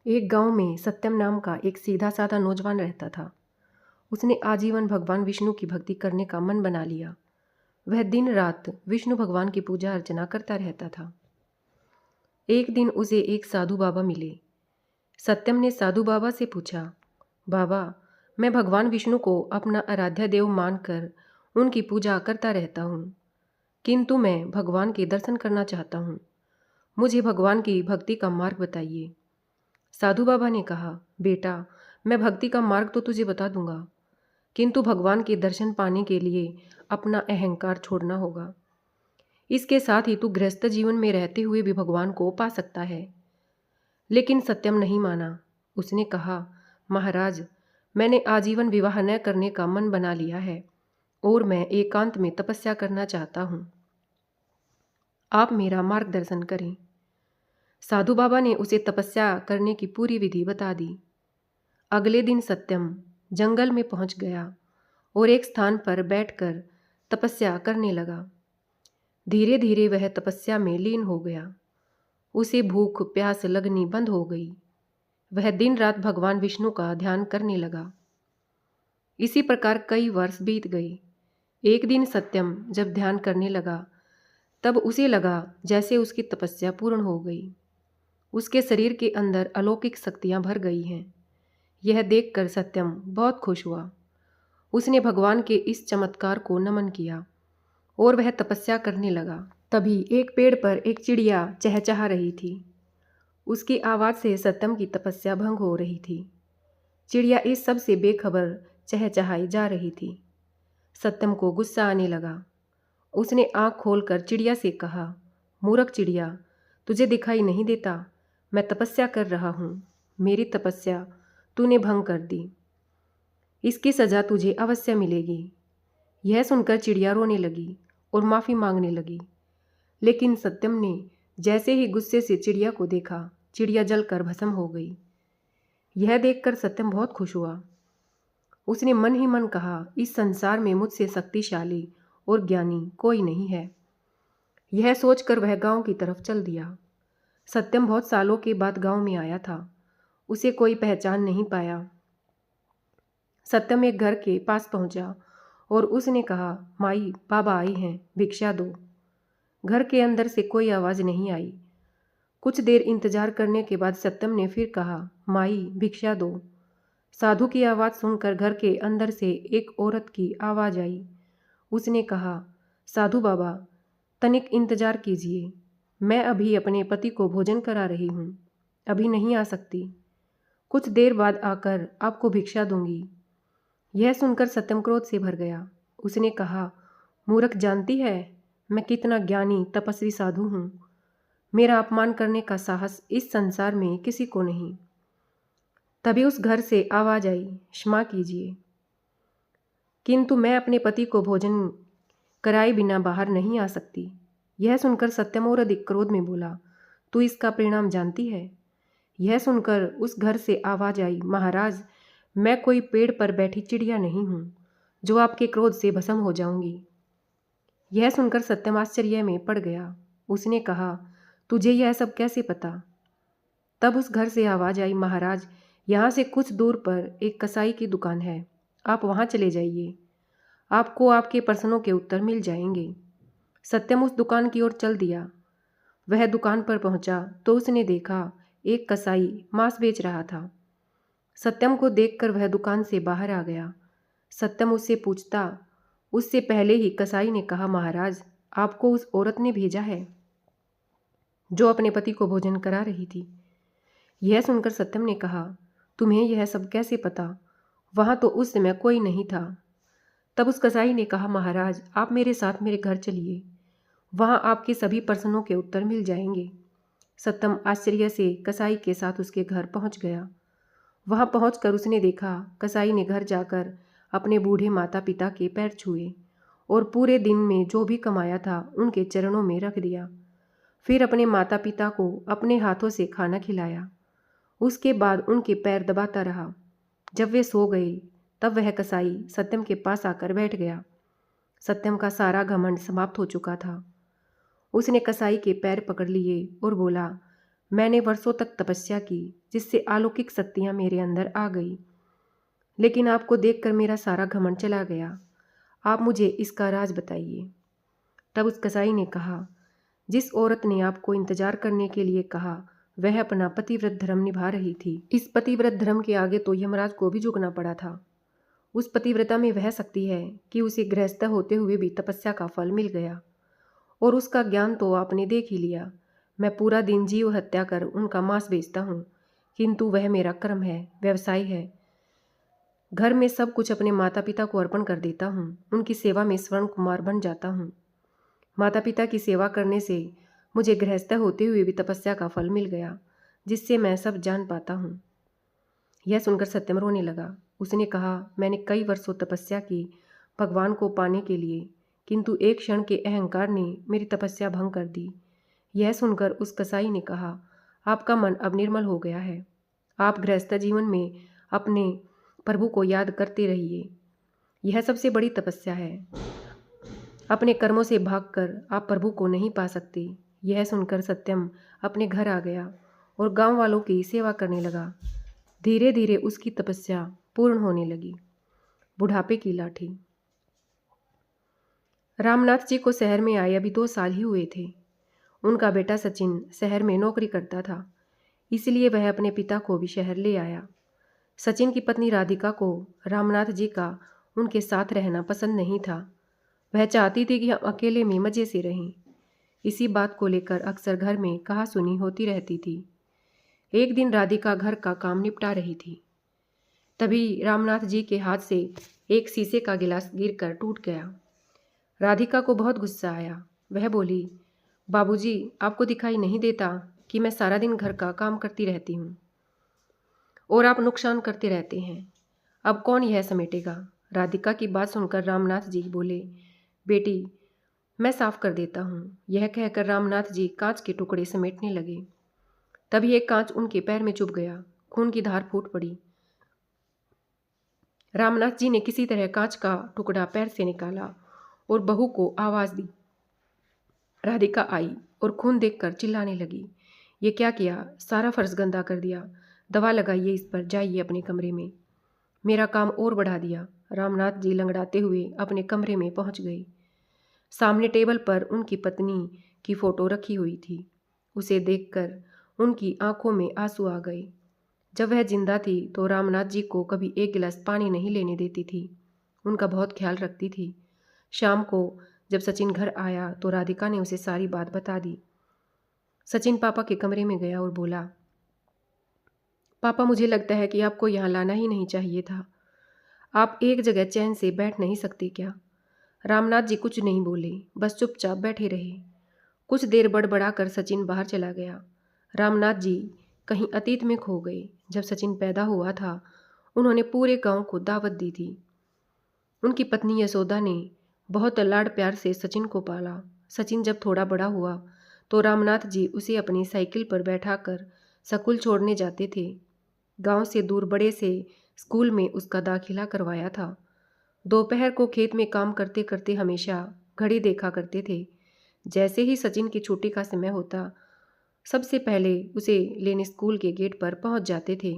एक गांव में सत्यम नाम का एक सीधा साधा नौजवान रहता था। उसने आजीवन भगवान विष्णु की भक्ति करने का मन बना लिया। वह दिन रात विष्णु भगवान की पूजा अर्चना करता रहता था। एक दिन उसे एक साधु बाबा मिले। सत्यम ने साधु बाबा से पूछा, बाबा, मैं भगवान विष्णु को अपना आराध्य देव मानकर उनकी पूजा करता रहता हूँ, किंतु मैं भगवान के दर्शन करना चाहता हूँ। मुझे भगवान की भक्ति का मार्ग बताइए। साधु बाबा ने कहा, बेटा, मैं भक्ति का मार्ग तो तुझे बता दूंगा, किंतु भगवान के दर्शन पाने के लिए अपना अहंकार छोड़ना होगा। इसके साथ ही तू गृहस्थ जीवन में रहते हुए भी भगवान को पा सकता है। लेकिन सत्यम नहीं माना। उसने कहा, महाराज, मैंने आजीवन विवाह न करने का मन बना लिया है और मैं एकांत में तपस्या करना चाहता हूँ। आप मेरा मार्गदर्शन करें। साधु बाबा ने उसे तपस्या करने की पूरी विधि बता दी। अगले दिन सत्यम जंगल में पहुंच गया और एक स्थान पर बैठकर तपस्या करने लगा। धीरे धीरे वह तपस्या में लीन हो गया। उसे भूख प्यास लगनी बंद हो गई। वह दिन रात भगवान विष्णु का ध्यान करने लगा। इसी प्रकार कई वर्ष बीत गए। एक दिन सत्यम जब ध्यान करने लगा, तब उसे लगा जैसे उसकी तपस्या पूर्ण हो गई। उसके शरीर के अंदर अलौकिक शक्तियां भर गई हैं। यह देखकर सत्यम बहुत खुश हुआ। उसने भगवान के इस चमत्कार को नमन किया और वह तपस्या करने लगा। तभी एक पेड़ पर एक चिड़िया चहचहा रही थी। उसकी आवाज़ से सत्यम की तपस्या भंग हो रही थी। चिड़िया इस सब से बेखबर चहचहाई जा रही थी। सत्यम को गुस्सा आने लगा। उसने आँख खोलकर चिड़िया से कहा, मूर्ख चिड़िया, तुझे दिखाई नहीं देता? मैं तपस्या कर रहा हूँ। मेरी तपस्या तूने भंग कर दी। इसकी सज़ा तुझे अवश्य मिलेगी। यह सुनकर चिड़िया रोने लगी और माफ़ी मांगने लगी। लेकिन सत्यम ने जैसे ही गुस्से से चिड़िया को देखा, चिड़िया जलकर भस्म हो गई। यह देखकर सत्यम बहुत खुश हुआ। उसने मन ही मन कहा, इस संसार में मुझसे शक्तिशाली और ज्ञानी कोई नहीं है। यह सोचकर वह गांव की तरफ चल दिया। सत्यम बहुत सालों के बाद गांव में आया था। उसे कोई पहचान नहीं पाया। सत्यम एक घर के पास पहुंचा और उसने कहा, माई, बाबा आए हैं, भिक्षा दो। घर के अंदर से कोई आवाज़ नहीं आई। कुछ देर इंतजार करने के बाद सत्यम ने फिर कहा, माई, भिक्षा दो। साधु की आवाज़ सुनकर घर के अंदर से एक औरत की आवाज़ आई। उसने कहा, साधु बाबा, तनिक इंतजार कीजिए, मैं अभी अपने पति को भोजन करा रही हूँ, अभी नहीं आ सकती। कुछ देर बाद आकर आपको भिक्षा दूंगी। यह सुनकर सत्यम क्रोध से भर गया। उसने कहा, मूर्ख, जानती है मैं कितना ज्ञानी तपस्वी साधु हूँ। मेरा अपमान करने का साहस इस संसार में किसी को नहीं। तभी उस घर से आवाज़ आई, क्षमा कीजिए, किंतु मैं अपने पति को भोजन कराए बिना बाहर नहीं आ सकती। यह सुनकर सत्यम और अधिक क्रोध में बोला, तू इसका परिणाम जानती है? यह सुनकर उस घर से आवाज़ आई, महाराज, मैं कोई पेड़ पर बैठी चिड़िया नहीं हूँ जो आपके क्रोध से भस्म हो जाऊंगी। यह सुनकर सत्यम आश्चर्य में पड़ गया। उसने कहा, तुझे यह सब कैसे पता? तब उस घर से आवाज़ आई, महाराज, यहाँ से कुछ दूर पर एक कसाई की दुकान है, आप वहाँ चले जाइए, आपको आपके प्रश्नों के उत्तर मिल जाएंगे। सत्यम उस दुकान की ओर चल दिया। वह दुकान पर पहुंचा तो उसने देखा एक कसाई मांस बेच रहा था। सत्यम को देखकर वह दुकान से बाहर आ गया। सत्यम उससे पूछता, उससे पहले ही कसाई ने कहा, महाराज, आपको उस औरत ने भेजा है जो अपने पति को भोजन करा रही थी। यह सुनकर सत्यम ने कहा, तुम्हें यह सब कैसे पता? वहाँ तो उस समय कोई नहीं था। तब उस कसाई ने कहा, महाराज, आप मेरे साथ मेरे घर चलिए, वहाँ आपके सभी प्रश्नों के उत्तर मिल जाएंगे। सत्यम आश्चर्य से कसाई के साथ उसके घर पहुँच गया। वहाँ पहुँचकर उसने देखा कसाई ने घर जाकर अपने बूढ़े माता पिता के पैर छुए और पूरे दिन में जो भी कमाया था उनके चरणों में रख दिया। फिर अपने माता पिता को अपने हाथों से खाना खिलाया। उसके बाद उनके पैर दबाता रहा। जब वे सो गए तब वह कसाई सत्यम के पास आकर बैठ गया। सत्यम का सारा घमंड समाप्त हो चुका था। उसने कसाई के पैर पकड़ लिए और बोला, मैंने वर्षों तक तपस्या की जिससे अलौकिक शक्तियाँ मेरे अंदर आ गई, लेकिन आपको देखकर मेरा सारा घमंड चला गया। आप मुझे इसका राज बताइए। तब उस कसाई ने कहा, जिस औरत ने आपको इंतजार करने के लिए कहा वह अपना पतिव्रत धर्म निभा रही थी। इस पतिव्रत धर्म के आगे तो यमराज को भी झुकना पड़ा था। उस पतिव्रता में वह शक्ति है कि उसे गृहस्थ होते हुए भी तपस्या का फल मिल गया, और उसका ज्ञान तो आपने देख ही लिया। मैं पूरा दिन जीव हत्या कर उनका मांस बेचता हूँ, किंतु वह मेरा कर्म है, व्यवसाय है। घर में सब कुछ अपने माता पिता को अर्पण कर देता हूँ, उनकी सेवा में स्वर्ण कुमार बन जाता हूँ। माता पिता की सेवा करने से मुझे गृहस्थ होते हुए भी तपस्या का फल मिल गया, जिससे मैं सब जान पाता हूँ। यह सुनकर सत्यम रोने लगा। उसने कहा, मैंने कई वर्षों तपस्या की भगवान को पाने के लिए, किंतु एक क्षण के अहंकार ने मेरी तपस्या भंग कर दी। यह सुनकर उस कसाई ने कहा, आपका मन अब निर्मल हो गया है। आप गृहस्थ जीवन में अपने प्रभु को याद करते रहिए। यह सबसे बड़ी तपस्या है। अपने कर्मों से भागकर आप प्रभु को नहीं पा सकते। यह सुनकर सत्यम अपने घर आ गया और गांव वालों की सेवा करने लगा। धीरे धीरे उसकी तपस्या पूर्ण होने लगी। बुढ़ापे की लाठी। रामनाथ जी को शहर में आए अभी 2 साल ही हुए थे। उनका बेटा सचिन शहर में नौकरी करता था, इसलिए वह अपने पिता को भी शहर ले आया। सचिन की पत्नी राधिका को रामनाथ जी का उनके साथ रहना पसंद नहीं था। वह चाहती थी कि हम अकेले में मज़े से रहें। इसी बात को लेकर अक्सर घर में कहासुनी होती रहती थी। एक दिन राधिका घर का काम निपटा रही थी, तभी रामनाथ जी के हाथ से एक शीशे का गिलास गिरकर टूट गया। राधिका को बहुत गुस्सा आया। वह बोली, बाबूजी, आपको दिखाई नहीं देता कि मैं सारा दिन घर का काम करती रहती हूँ और आप नुकसान करते रहते हैं। अब कौन यह समेटेगा? राधिका की बात सुनकर रामनाथ जी बोले, बेटी, मैं साफ कर देता हूँ। यह कहकर रामनाथ जी कांच के टुकड़े समेटने लगे। तभी एक कांच उनके पैर में चुभ गया। खून की धार फूट पड़ी। रामनाथ जी ने किसी तरह कांच का टुकड़ा पैर से निकाला और बहू को आवाज़ दी। राधिका आई और खून देखकर चिल्लाने लगी, ये क्या किया? सारा फर्श गंदा कर दिया। दवा लगाइए इस पर, जाइए अपने कमरे में। मेरा काम और बढ़ा दिया। रामनाथ जी लंगड़ाते हुए अपने कमरे में पहुंच गए। सामने टेबल पर उनकी पत्नी की फ़ोटो रखी हुई थी। उसे देखकर उनकी आंखों में आंसू आ गए। जब वह जिंदा थी तो रामनाथ जी को कभी एक गिलास पानी नहीं लेने देती थी। उनका बहुत ख्याल रखती थी। शाम को जब सचिन घर आया तो राधिका ने उसे सारी बात बता दी। सचिन पापा के कमरे में गया और बोला, पापा, मुझे लगता है कि आपको यहाँ लाना ही नहीं चाहिए था। आप एक जगह चैन से बैठ नहीं सकते क्या? रामनाथ जी कुछ नहीं बोले, बस चुपचाप बैठे रहे। कुछ देर बड़बड़ा कर सचिन बाहर चला गया। रामनाथ जी कहीं अतीत में खो गए। जब सचिन पैदा हुआ था उन्होंने पूरे गांव को दावत दी थी। उनकी पत्नी यशोदा ने बहुत लाड़ प्यार से सचिन को पाला। सचिन जब थोड़ा बड़ा हुआ तो रामनाथ जी उसे अपनी साइकिल पर बैठाकर स्कूल छोड़ने जाते थे। गांव से दूर बड़े से स्कूल में उसका दाखिला करवाया था। दोपहर को खेत में काम करते करते हमेशा घड़ी देखा करते थे। जैसे ही सचिन की छुट्टी का समय होता, सबसे पहले उसे लेने स्कूल के गेट पर पहुंच जाते थे।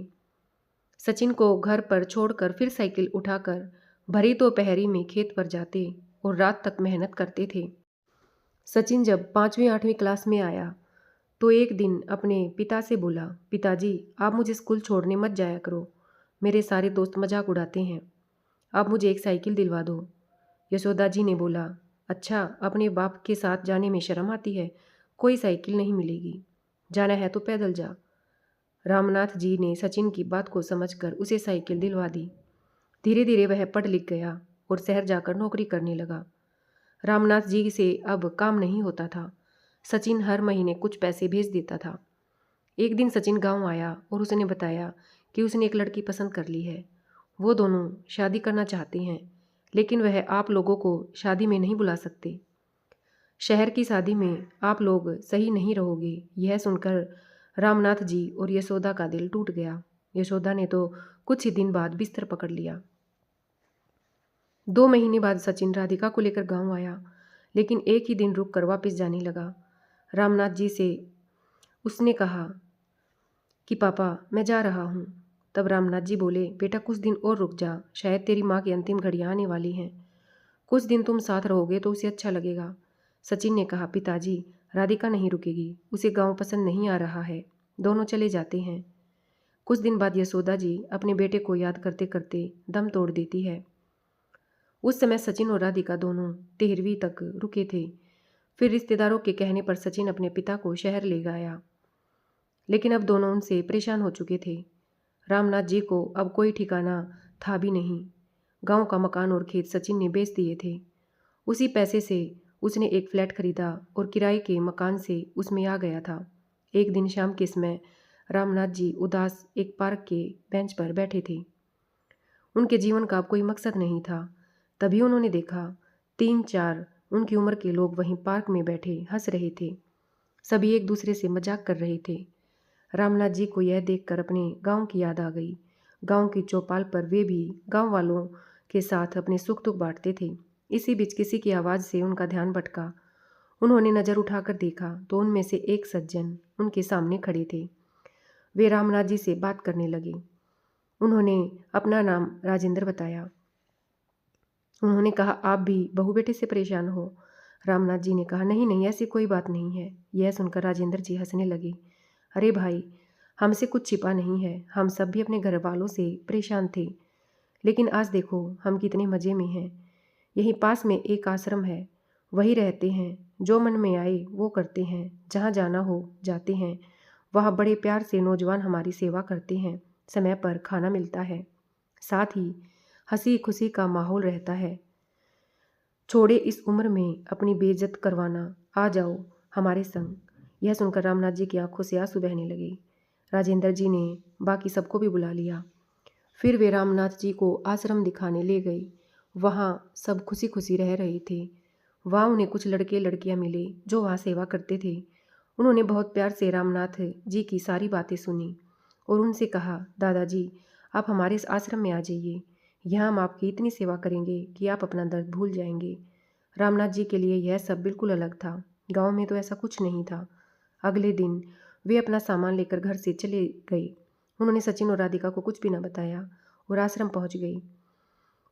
सचिन को घर पर छोड़कर फिर साइकिल उठाकर भरी दोपहरी में खेत पर जाते और रात तक मेहनत करते थे। सचिन जब 5वीं-8वीं क्लास में आया तो एक दिन अपने पिता से बोला, पिताजी, आप मुझे स्कूल छोड़ने मत जाया करो। मेरे सारे दोस्त मजाक उड़ाते हैं। आप मुझे एक साइकिल दिलवा दो। यशोदा जी ने बोला, अच्छा, अपने बाप के साथ जाने में शर्म आती है? कोई साइकिल नहीं मिलेगी, जाना है तो पैदल जा। रामनाथ जी ने सचिन की बात को समझकर उसे साइकिल दिलवा दी। धीरे धीरे वह पढ़ लिख गया और शहर जाकर नौकरी करने लगा। रामनाथ जी से अब काम नहीं होता था। सचिन हर महीने कुछ पैसे भेज देता था। एक दिन सचिन गांव आया और उसने बताया कि उसने एक लड़की पसंद कर ली है। वो दोनों शादी करना चाहते हैं, लेकिन वह आप लोगों को शादी में नहीं बुला सकते। शहर की शादी में आप लोग सही नहीं रहोगे। यह सुनकर रामनाथ जी और यशोदा का दिल टूट गया। यशोदा ने तो कुछ ही दिन बाद बिस्तर पकड़ लिया। 2 महीने बाद सचिन राधिका को लेकर गांव आया, लेकिन एक ही दिन रुक कर वापस जाने लगा। रामनाथ जी से उसने कहा कि पापा मैं जा रहा हूँ। तब रामनाथ जी बोले, बेटा कुछ दिन और रुक जा, शायद तेरी माँ की अंतिम घड़ियाँ आने वाली हैं। कुछ दिन तुम साथ रहोगे तो उसे अच्छा लगेगा। सचिन ने कहा, पिताजी राधिका नहीं रुकेगी, उसे गांव पसंद नहीं आ रहा है, दोनों चले जाते हैं। कुछ दिन बाद यशोदा जी अपने बेटे को याद करते करते दम तोड़ देती है। उस समय सचिन और राधिका दोनों 13वीं तक रुके थे। फिर रिश्तेदारों के कहने पर सचिन अपने पिता को शहर ले गया, लेकिन अब दोनों उनसे परेशान हो चुके थे। रामनाथ जी को अब कोई ठिकाना था भी नहीं। गांव का मकान और खेत सचिन ने बेच दिए थे। उसी पैसे से उसने एक फ्लैट खरीदा और किराए के मकान से उसमें आ गया था। एक दिन शाम के समय रामनाथ जी उदास एक पार्क के बेंच पर बैठे थे। उनके जीवन का अब कोई मकसद नहीं था। तभी उन्होंने देखा 3-4 उनकी उम्र के लोग वहीं पार्क में बैठे हंस रहे थे। सभी एक दूसरे से मजाक कर रहे थे। रामनाथ जी को यह देखकर अपने गांव की याद आ गई। गांव की चौपाल पर वे भी गांव वालों के साथ अपने सुख दुख बांटते थे। इसी बीच किसी की आवाज़ से उनका ध्यान भटका। उन्होंने नज़र उठाकर देखा तो उनमें से एक सज्जन उनके सामने खड़े थे। वे रामनाथ जी से बात करने लगे। उन्होंने अपना नाम राजेंद्र बताया। उन्होंने कहा, आप भी बहू बेटे से परेशान हो? रामनाथ जी ने कहा, नहीं नहीं, ऐसी कोई बात नहीं है। यह सुनकर राजेंद्र जी हंसने लगे। अरे भाई, हमसे कुछ छिपा नहीं है, हम सब भी अपने घर वालों से परेशान थे, लेकिन आज देखो हम कितने मज़े में हैं। यहीं पास में एक आश्रम है, वहीं रहते हैं, जो मन में आए वो करते हैं, जहाँ जाना हो जाते हैं। वहाँ बड़े प्यार से नौजवान हमारी सेवा करते हैं, समय पर खाना मिलता है, साथ ही हंसी खुशी का माहौल रहता है। छोड़े इस उम्र में अपनी बेइज्जत करवाना, आ जाओ हमारे संग। यह सुनकर रामनाथ जी की आंखों से आंसू बहने लगे। राजेंद्र जी ने बाकी सबको भी बुला लिया। फिर वे रामनाथ जी को आश्रम दिखाने ले गई। वहाँ सब खुशी खुशी रह रहे थे। वहाँ उन्हें कुछ लड़के लड़कियाँ मिले जो वहाँ सेवा करते थे। उन्होंने बहुत प्यार से रामनाथ जी की सारी बातें सुनी और उनसे कहा, दादाजी आप हमारे इस आश्रम में आ जाइए, यहाँ हम आपकी इतनी सेवा करेंगे कि आप अपना दर्द भूल जाएंगे। रामनाथ जी के लिए यह सब बिल्कुल अलग था। गांव में तो ऐसा कुछ नहीं था। अगले दिन वे अपना सामान लेकर घर से चले गए। उन्होंने सचिन और राधिका को कुछ भी न बताया और आश्रम पहुंच गई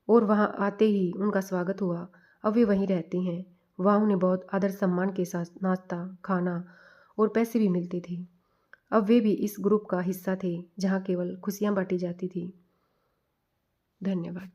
और वहां आते ही उनका स्वागत हुआ। अब वे वहीं रहते हैं। वहाँ उन्हें बहुत आदर सम्मान के साथ नाश्ता, खाना और पैसे भी मिलते थे। अब वे भी इस ग्रुप का हिस्सा थे जहाँ केवल खुशियाँ बांटी जाती थी। धन्यवाद।